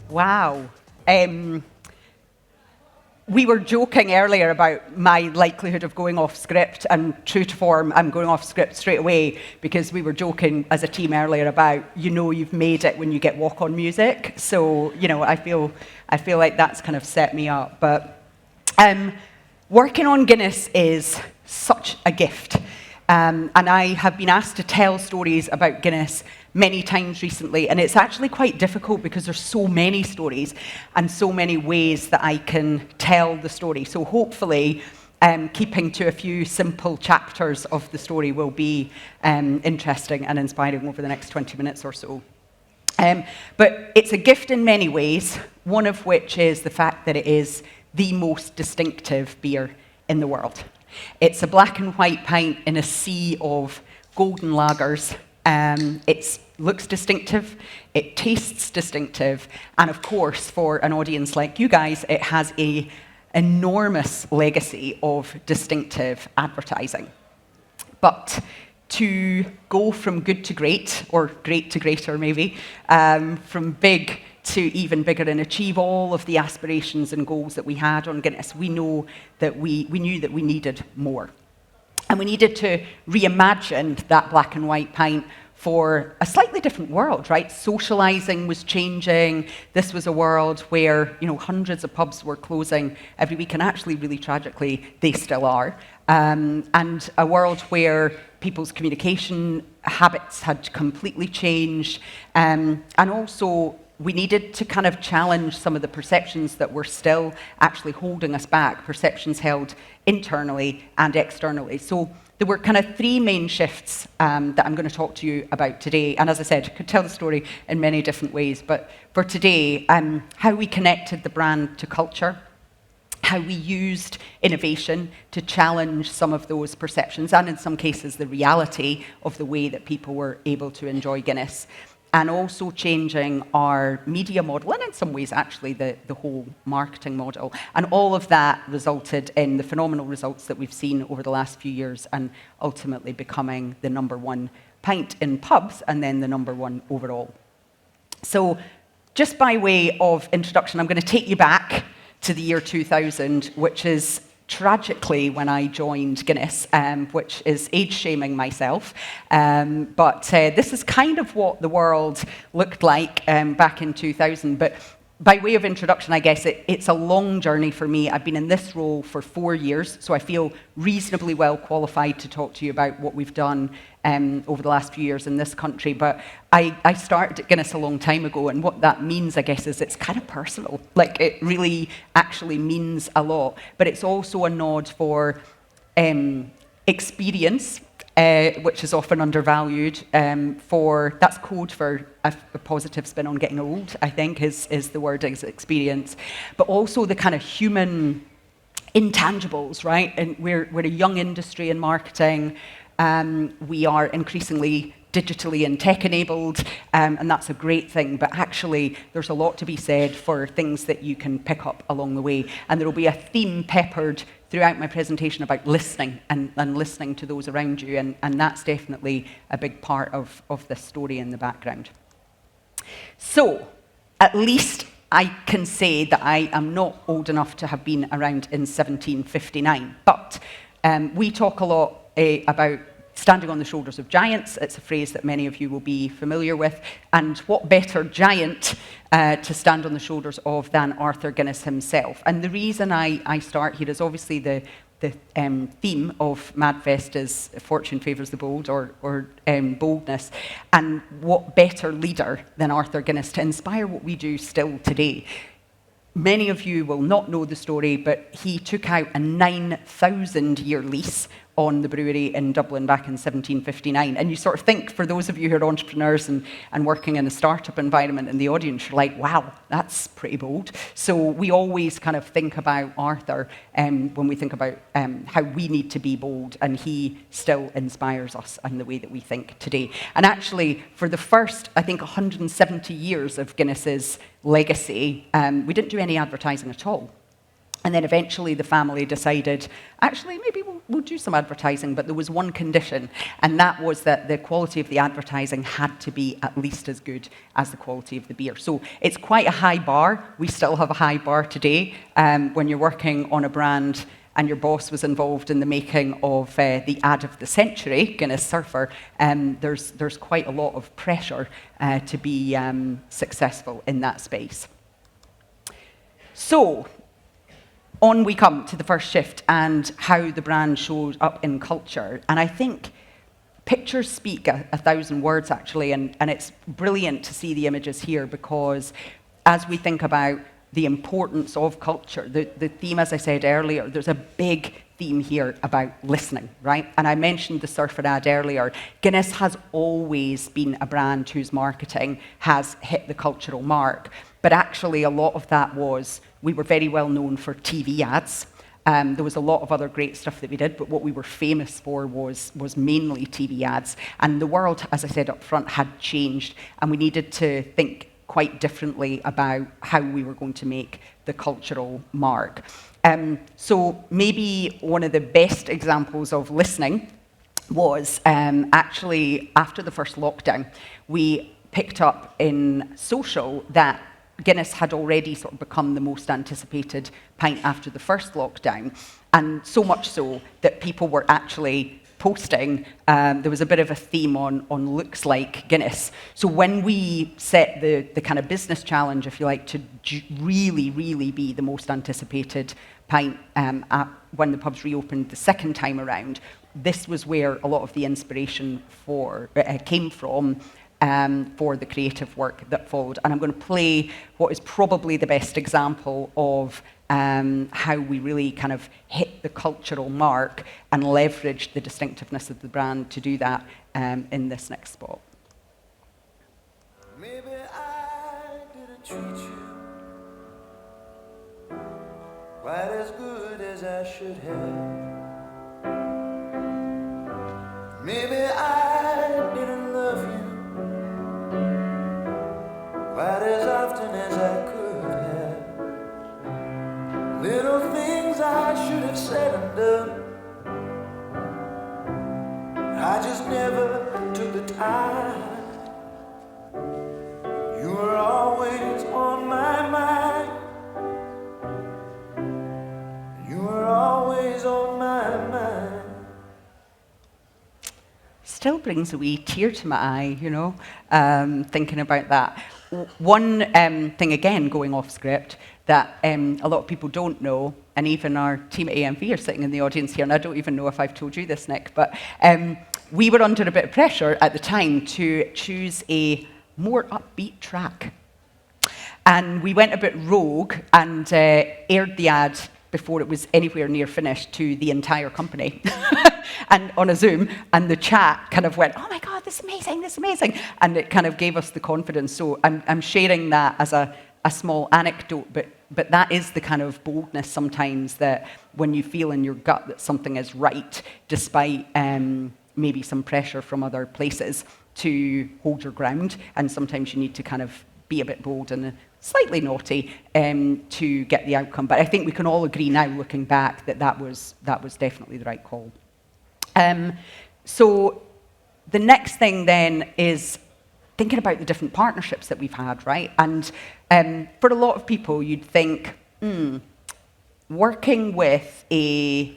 Wow. We were joking earlier about my likelihood of going off script, and true to form, I'm going off script straight away because we were joking as a team earlier about, you've made it when you get walk-on music. So, I feel like that's kind of set me up. But working on Guinness is such a gift. And I have been asked to tell stories about Guinness many times recently, and it's actually quite difficult because there's so many stories and so many ways that I can tell the story. So hopefully, keeping to a few simple chapters of the story will be interesting and inspiring over the next 20 minutes or so. But it's a gift in many ways, one of which is the fact that it is the most distinctive beer in the world. It's a black and white pint in a sea of golden lagers. It looks distinctive, it tastes distinctive, and of course, for an audience like you guys, it has an enormous legacy of distinctive advertising. But to go from good to great, or great to greater maybe, from big to even bigger and achieve all of the aspirations and goals that we had on Guinness, we knew that we needed more. And we needed to reimagine that black and white pint for a slightly different world, right? Socializing was changing. This was a world where, hundreds of pubs were closing every week, and actually, really tragically, they still are. And a world where people's communication habits had completely changed. And also, we needed to kind of challenge some of the perceptions that were still actually holding us back, perceptions held internally and externally. So there were kind of three main shifts that I'm going to talk to you about today. And as I said, I could tell the story in many different ways. But for today, how we connected the brand to culture, how we used innovation to challenge some of those perceptions, and in some cases, the reality of the way that people were able to enjoy Guinness, and also changing our media model, and in some ways, actually, the whole marketing model. And all of that resulted in the phenomenal results that we've seen over the last few years, and ultimately becoming the #1 pint in pubs, and then the #1 overall. So just by way of introduction, I'm going to take you back to the year 2000, which is tragically when I joined Guinness, which is age-shaming myself. But this is kind of what the world looked like back in 2000. But by way of introduction, I guess it's a long journey for me. I've been in this role for 4 years, so I feel reasonably well qualified to talk to you about what we've done over the last few years in this country. But I started at Guinness a long time ago, and what that means, I guess, is it's kind of personal. Like, it really actually means a lot. But it's also a nod for experience, which is often undervalued. That's code for a positive spin on getting old, I think, is the word is experience. But also the kind of human intangibles, right? And we're a young industry in marketing. We are increasingly digitally and tech-enabled, and that's a great thing. But actually, there's a lot to be said for things that you can pick up along the way. And there will be a theme peppered throughout my presentation about listening and listening to those around you, and that's definitely a big part of this story in the background. So, at least I can say that I am not old enough to have been around in 1759, but we talk a lot about standing on the shoulders of giants. It's a phrase that many of you will be familiar with. And what better giant to stand on the shoulders of than Arthur Guinness himself? And the reason I start here is obviously the theme of MadFest is fortune favours the bold, or boldness. And what better leader than Arthur Guinness to inspire what we do still today? Many of you will not know the story, but he took out a 9,000-year lease on the brewery in Dublin back in 1759. And you sort of think, for those of you who are entrepreneurs and working in a startup environment in the audience, you're like, wow, that's pretty bold. So we always kind of think about Arthur when we think about how we need to be bold, and he still inspires us in the way that we think today. And actually, for the first, I think, 170 years of Guinness's legacy, we didn't do any advertising at all. And then eventually the family decided, actually, maybe we'll do some advertising, but there was one condition, and that was that the quality of the advertising had to be at least as good as the quality of the beer. So it's quite a high bar. We still have a high bar today. When you're working on a brand and your boss was involved in the making of the ad of the century, Guinness Surfer, there's quite a lot of pressure to be successful in that space. So, on we come to the first shift and how the brand shows up in culture. And I think pictures speak a thousand words, actually, and it's brilliant to see the images here because as we think about the importance of culture, the theme, as I said earlier, there's a big theme here about listening, right? And I mentioned the Surfer ad earlier. Guinness has always been a brand whose marketing has hit the cultural mark. But actually, a lot of that was, we were very well known for TV ads. There was a lot of other great stuff that we did, but what we were famous for was mainly TV ads. And the world, as I said up front, had changed, and we needed to think quite differently about how we were going to make the cultural mark. So maybe one of the best examples of listening was actually after the first lockdown, we picked up in social that Guinness had already sort of become the most anticipated pint after the first lockdown, and so much so that people were actually posting. There was a bit of a theme on looks like Guinness. So when we set the kind of business challenge, if you like, to really, really be the most anticipated pint when the pubs reopened the second time around, this was where a lot of the inspiration came from. For the creative work that followed. And I'm going to play what is probably the best example of how we really kind of hit the cultural mark and leveraged the distinctiveness of the brand to do that in this next spot. Maybe I didn't treat you quite as good as I should have. Maybe I didn't love you quite as often as I could have. Little things I should have said and done, I just never took the time. You were always on my mind. You were always on my mind. Still brings a wee tear to my eye, you know, thinking about that. One thing, again, going off script, that a lot of people don't know, and even our team at AMV are sitting in the audience here, and I don't even know if I've told you this, Nick, but we were under a bit of pressure at the time to choose a more upbeat track. And we went a bit rogue and aired the ad before it was anywhere near finished to the entire company and on a Zoom, and the chat kind of went, oh my God, this is amazing, this is amazing. And it kind of gave us the confidence. So I'm sharing that as a small anecdote, but that is the kind of boldness sometimes that when you feel in your gut that something is right, despite maybe some pressure from other places, to hold your ground. And sometimes you need to kind of be a bit bold and slightly naughty to get the outcome. But I think we can all agree now, looking back, that was definitely the right call. So the next thing then is thinking about the different partnerships that we've had, right? And for a lot of people, you'd think, working with an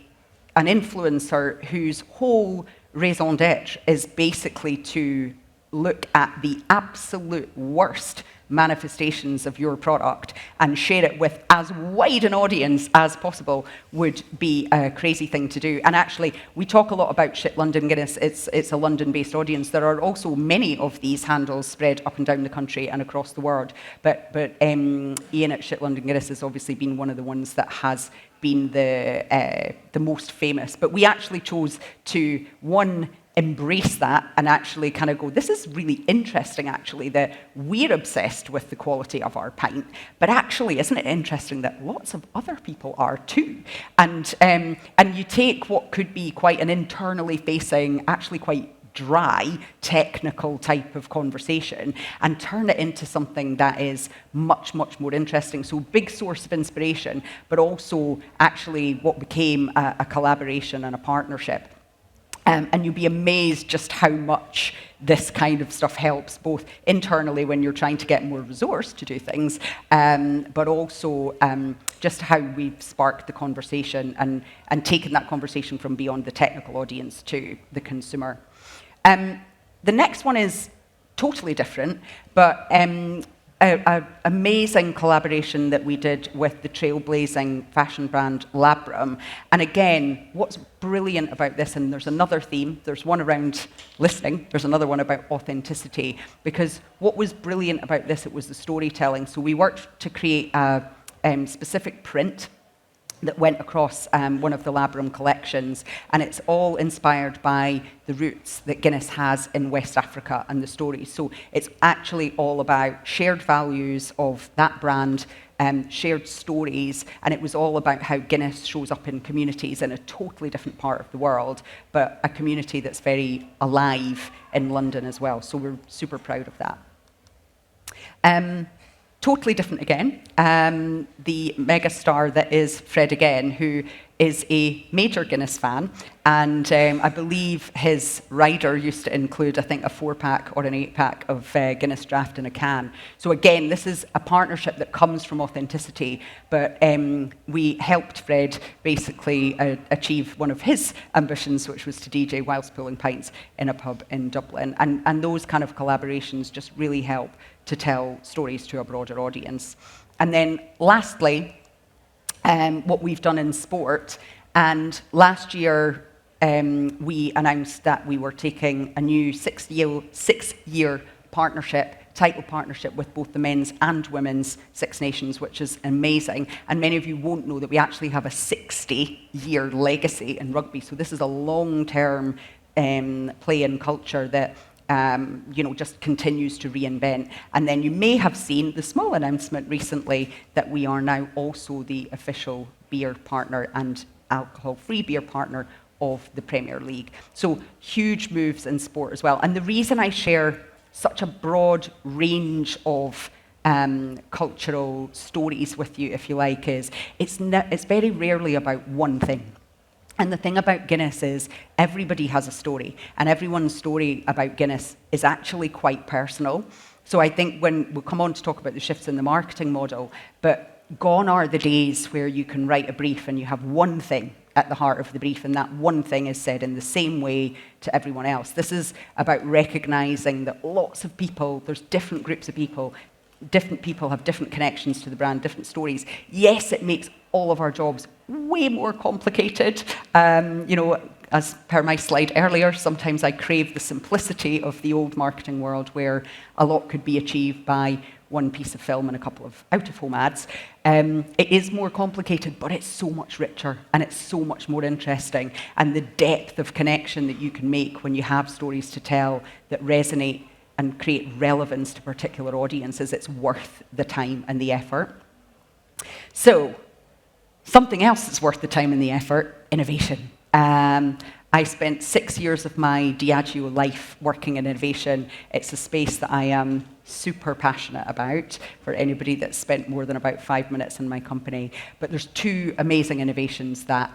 influencer whose whole raison d'etre is basically to look at the absolute worst manifestations of your product and share it with as wide an audience as possible would be a crazy thing to do. And actually, we talk a lot about Shit London Guinness. It's a London-based audience. There are also many of these handles spread up and down the country and across the world. But Ian at Shit London Guinness has obviously been one of the ones that has been the most famous. But we actually chose to, one, embrace that and actually kind of go, this is really interesting, actually, that we're obsessed with the quality of our pint, but actually, isn't it interesting that lots of other people are too? And you take what could be quite an internally facing, actually quite dry, technical type of conversation and turn it into something that is much, much more interesting. So big source of inspiration, but also actually what became a collaboration and a partnership. And you'll be amazed just how much this kind of stuff helps, both internally when you're trying to get more resource to do things, but also just how we've sparked the conversation and taken that conversation from beyond the technical audience to the consumer. The next one is totally different, but an amazing collaboration that we did with the trailblazing fashion brand Labrum. And again, what's brilliant about this, and there's another theme, there's one around listening, there's another one about authenticity, because what was brilliant about this, it was the storytelling. So we worked to create a specific print that went across one of the Labrum collections, and it's all inspired by the roots that Guinness has in West Africa and the stories. So it's actually all about shared values of that brand, shared stories, and it was all about how Guinness shows up in communities in a totally different part of the world, but a community that's very alive in London as well. So we're super proud of that. Totally different again, the megastar that is Fred again, who is a major Guinness fan, and I believe his rider used to include, I think, a 4-pack or an 8-pack of Guinness Draft in a can. So again, this is a partnership that comes from authenticity, but we helped Fred basically achieve one of his ambitions, which was to DJ whilst pulling pints in a pub in Dublin, and those kind of collaborations just really help to tell stories to a broader audience. And then lastly, what we've done in sport, and last year we announced that we were taking a new six-year partnership, title partnership with both the men's and women's Six Nations, which is amazing. And many of you won't know that we actually have a 60-year legacy in rugby. So this is a long-term play and culture that just continues to reinvent. And then you may have seen the small announcement recently that we are now also the official beer partner and alcohol-free beer partner of the Premier League. So huge moves in sport as well. And the reason I share such a broad range of cultural stories with you, if you like, is it's very rarely about one thing. And the thing about Guinness is everybody has a story, and everyone's story about Guinness is actually quite personal. So I think when we'll come on to talk about the shifts in the marketing model, but gone are the days where you can write a brief and you have one thing at the heart of the brief, and that one thing is said in the same way to everyone else. This is about recognizing that lots of people, there's different groups of people, different people have different connections to the brand, different stories. Yes, it makes all of our jobs way more complicated. As per my slide earlier, sometimes I crave the simplicity of the old marketing world where a lot could be achieved by one piece of film and a couple of out-of-home ads. It is more complicated, but it's so much richer and it's so much more interesting. And the depth of connection that you can make when you have stories to tell that resonate and create relevance to particular audiences, it's worth the time and the effort. So, something else that's worth the time and the effort, innovation. I spent 6 years of my Diageo life working in innovation. It's a space that I am super passionate about for anybody that's spent more than about 5 minutes in my company. But there's 2 amazing innovations that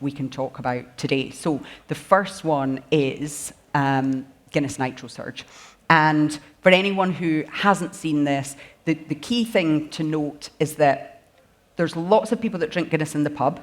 we can talk about today. So the first one is Guinness Nitro Surge. And for anyone who hasn't seen this, the key thing to note is that there's lots of people that drink Guinness in the pub.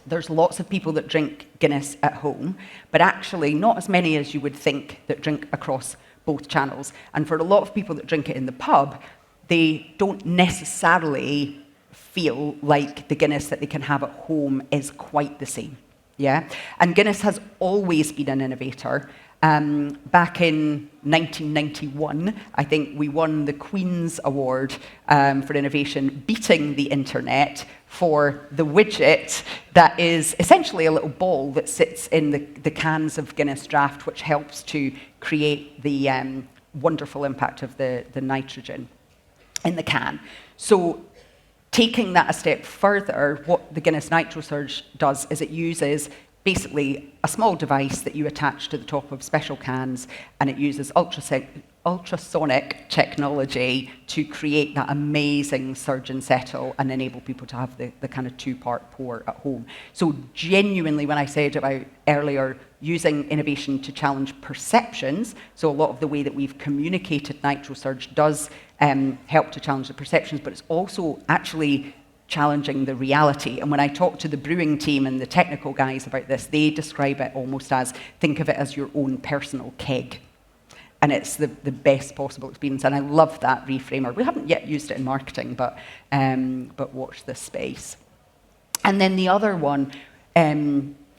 There's lots of people that drink Guinness at home, but actually not as many as you would think that drink across both channels. And for a lot of people that drink it in the pub, they don't necessarily feel like the Guinness that they can have at home is quite the same. Yeah? And Guinness has always been an innovator. Back in 1991, I think we won the Queen's Award for innovation, beating the internet for the widget that is essentially a little ball that sits in the cans of Guinness Draft, which helps to create the wonderful impact of the nitrogen in the can. So taking that a step further, what the Guinness Nitro Surge does is it uses basically a small device that you attach to the top of special cans, and it uses ultrasonic technology to create that amazing surge and settle and enable people to have the kind of two-part pour at home. So genuinely, when I said about earlier using innovation to challenge perceptions, so a lot of the way that we've communicated NitroSurge does help to challenge the perceptions, but it's also actually challenging the reality. And when I talk to the brewing team and the technical guys about this, they describe it almost as, think of it as your own personal keg. And it's the best possible experience. And I love that reframer. We haven't yet used it in marketing, but watch this space. And then the other one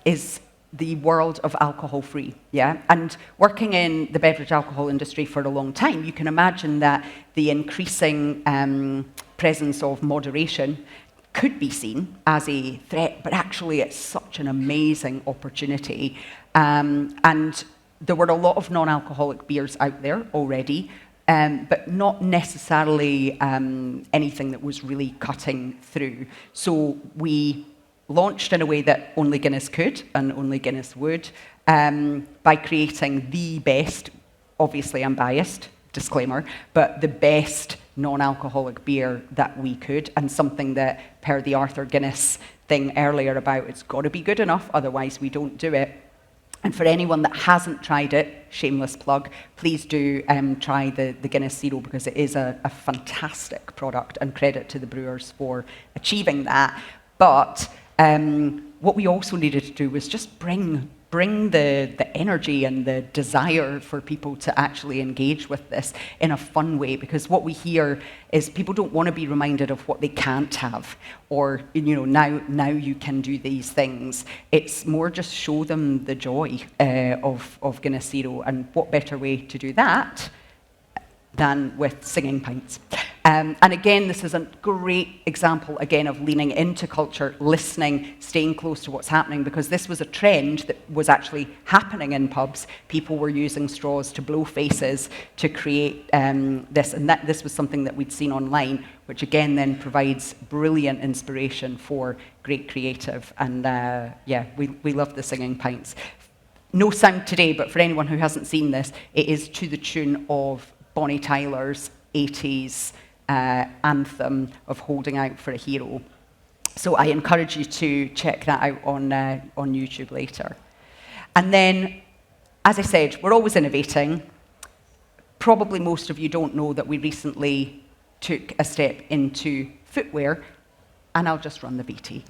is the world of alcohol-free, yeah? And working in the beverage alcohol industry for a long time, you can imagine that the increasing presence of moderation could be seen as a threat, but actually it's such an amazing opportunity. And there were a lot of non-alcoholic beers out there already, but not necessarily anything that was really cutting through. So we launched in a way that only Guinness could and only Guinness would, by creating the best, obviously I'm biased, disclaimer, but the best non-alcoholic beer that we could, and something that, per the Arthur Guinness thing earlier about it's got to be good enough, otherwise we don't do it. And for anyone that hasn't tried it, shameless plug, please do try the Guinness Zero, because it is a fantastic product, and credit to the brewers for achieving that. But what we also needed to do was just bring the energy and the desire for people to actually engage with this in a fun way, because what we hear is people don't want to be reminded of what they can't have, or now you can do these things. It's more just show them the joy of Guinness Zero, and what better way to do that than with singing pints. And again, this is a great example, again, of leaning into culture, listening, staying close to what's happening, because this was a trend that was actually happening in pubs. People were using straws to blow faces to create this, and this was something that we'd seen online, which again then provides brilliant inspiration for great creative. And yeah, we love the singing pints. No sound today, but for anyone who hasn't seen this, it is to the tune of Bonnie Tyler's 80s anthem of Holding Out for a Hero. So I encourage you to check that out on YouTube later. And then, as I said, we're always innovating. Probably most of you don't know that we recently took a step into footwear, and I'll just run the VT.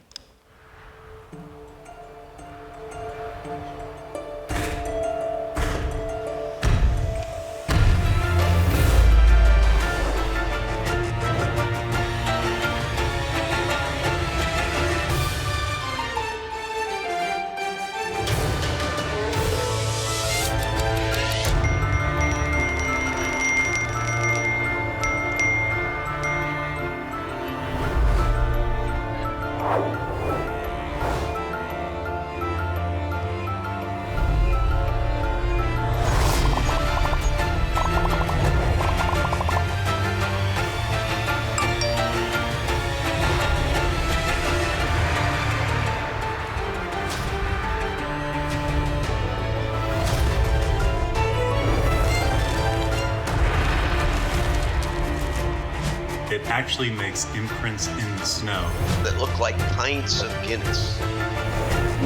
It actually makes imprints in the snow. That look like pints of Guinness.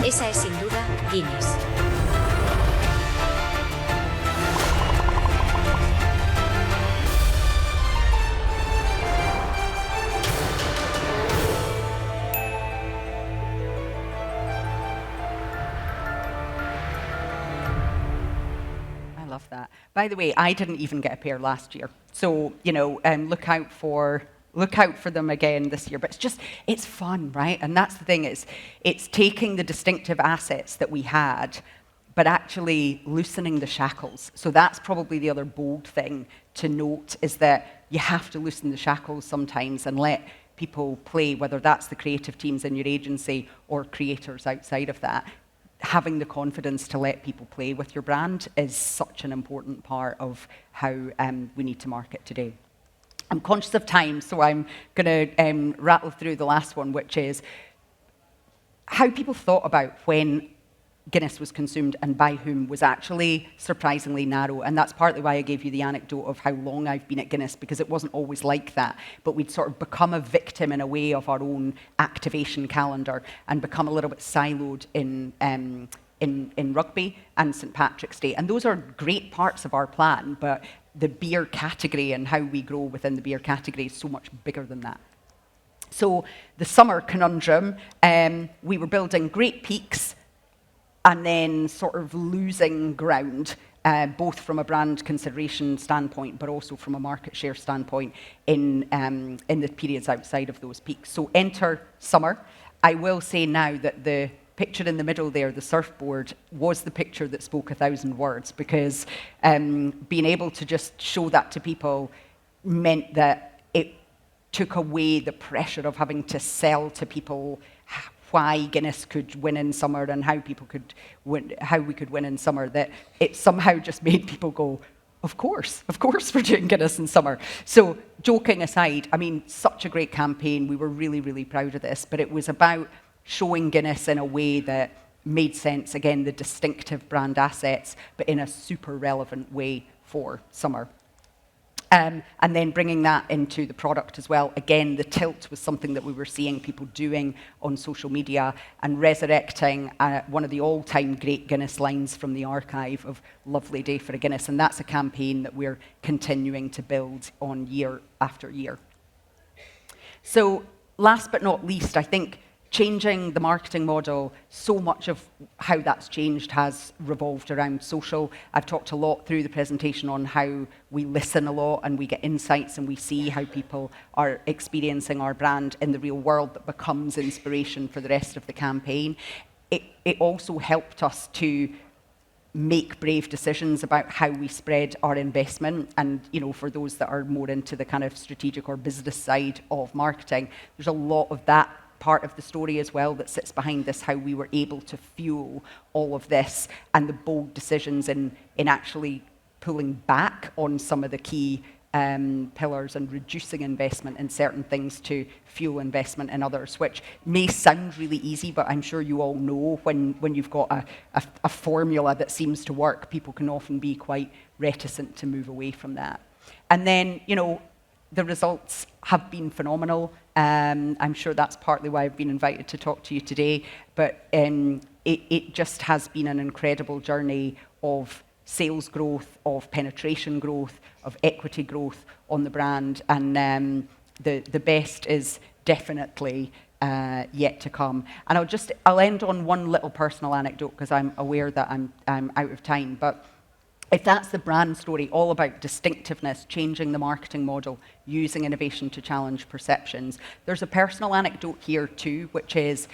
Esa es sin duda Guinness. I love that. By the way, I didn't even get a pair last year. So, look out for them again this year. But it's fun, right? And that's the thing, it's taking the distinctive assets that we had, but actually loosening the shackles. So that's probably the other bold thing to note, is that you have to loosen the shackles sometimes and let people play, whether that's the creative teams in your agency or creators outside of that. Having the confidence to let people play with your brand is such an important part of how we need to market today. I'm conscious of time, so I'm going to rattle through the last one, which is how people thought about when Guinness was consumed and by whom was actually surprisingly narrow. And that's partly why I gave you the anecdote of how long I've been at Guinness, because it wasn't always like that. But we'd sort of become a victim in a way of our own activation calendar and become a little bit siloed in rugby and St. Patrick's Day. And those are great parts of our plan, but the beer category and how we grow within the beer category is so much bigger than that. So the summer conundrum, we were building great peaks and then sort of losing ground, both from a brand consideration standpoint, but also from a market share standpoint in the periods outside of those peaks. So enter summer. I will say now that the picture in the middle there, the surfboard, was the picture that spoke 1,000 words, because being able to just show that to people meant that it took away the pressure of having to sell to people why Guinness could win in summer and how people could win, how we could win in summer, that it somehow just made people go, of course we're doing Guinness in summer. So joking aside, I mean, such a great campaign. We were really, really proud of this, but it was about showing Guinness in a way that made sense, again, the distinctive brand assets, but in a super relevant way for summer. And then bringing that into the product as well. Again, the tilt was something that we were seeing people doing on social media and resurrecting one of the all-time great Guinness lines from the archive of Lovely Day for a Guinness. And that's a campaign that we're continuing to build on year after year. So last but not least, I think changing the marketing model, so much of how that's changed has revolved around social. I've talked a lot through the presentation on how we listen a lot and we get insights and we see how people are experiencing our brand in the real world that becomes inspiration for the rest of the campaign. It also helped us to make brave decisions about how we spread our investment. And, you know, for those that are more into the kind of strategic or business side of marketing, there's a lot of that part of the story as well that sits behind this, how we were able to fuel all of this and the bold decisions in actually pulling back on some of the key pillars and reducing investment in certain things to fuel investment in others, which may sound really easy, but I'm sure you all know when you've got a formula that seems to work, people can often be quite reticent to move away from that. And then, you know, the results have been phenomenal. I'm sure that's partly why I've been invited to talk to you today, but it just has been an incredible journey of sales growth, of penetration growth, of equity growth on the brand, and the best is definitely yet to come. And I'll end on one little personal anecdote because I'm aware that I'm out of time, but if that's the brand story, all about distinctiveness, changing the marketing model, using innovation to challenge perceptions, there's a personal anecdote here too, which is,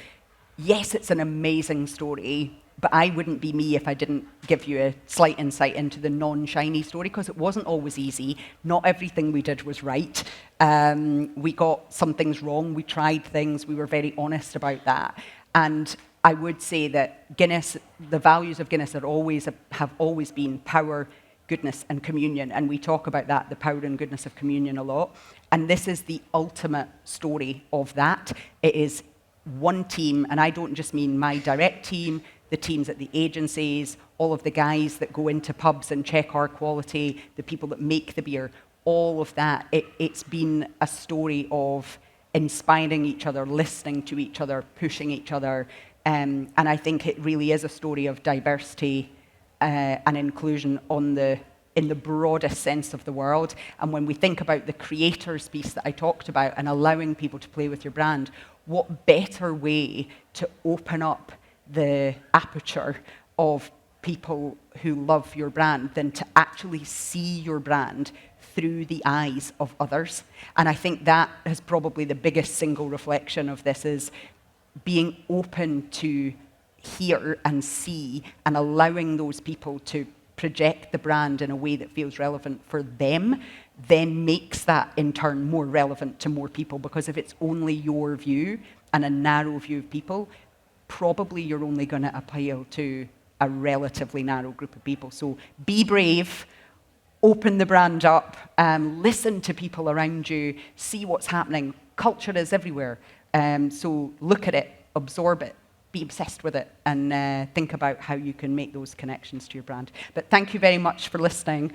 yes, it's an amazing story, but I wouldn't be me if I didn't give you a slight insight into the non-shiny story, because it wasn't always easy. Not everything we did was right. We got some things wrong. We tried things. We were very honest about that. And I would say that Guinness, the values of Guinness have always been power, goodness, and communion. And we talk about that, the power and goodness of communion, a lot. And this is the ultimate story of that. It is one team, and I don't just mean my direct team, the teams at the agencies, all of the guys that go into pubs and check our quality, the people that make the beer, all of that. It's been a story of inspiring each other, listening to each other, pushing each other. And I think it really is a story of diversity and inclusion in the broadest sense of the world. And when we think about the creators piece that I talked about and allowing people to play with your brand, what better way to open up the aperture of people who love your brand than to actually see your brand through the eyes of others. And I think that is probably the biggest single reflection of this, is being open to hear and see and allowing those people to project the brand in a way that feels relevant for them, then makes that in turn more relevant to more people. Because if it's only your view and a narrow view of people, probably you're only going to appeal to a relatively narrow group of people. So be brave, open the brand up, listen to people around you, see what's happening. Culture is everywhere. So look at it, absorb it, be obsessed with it and think about how you can make those connections to your brand. But thank you very much for listening.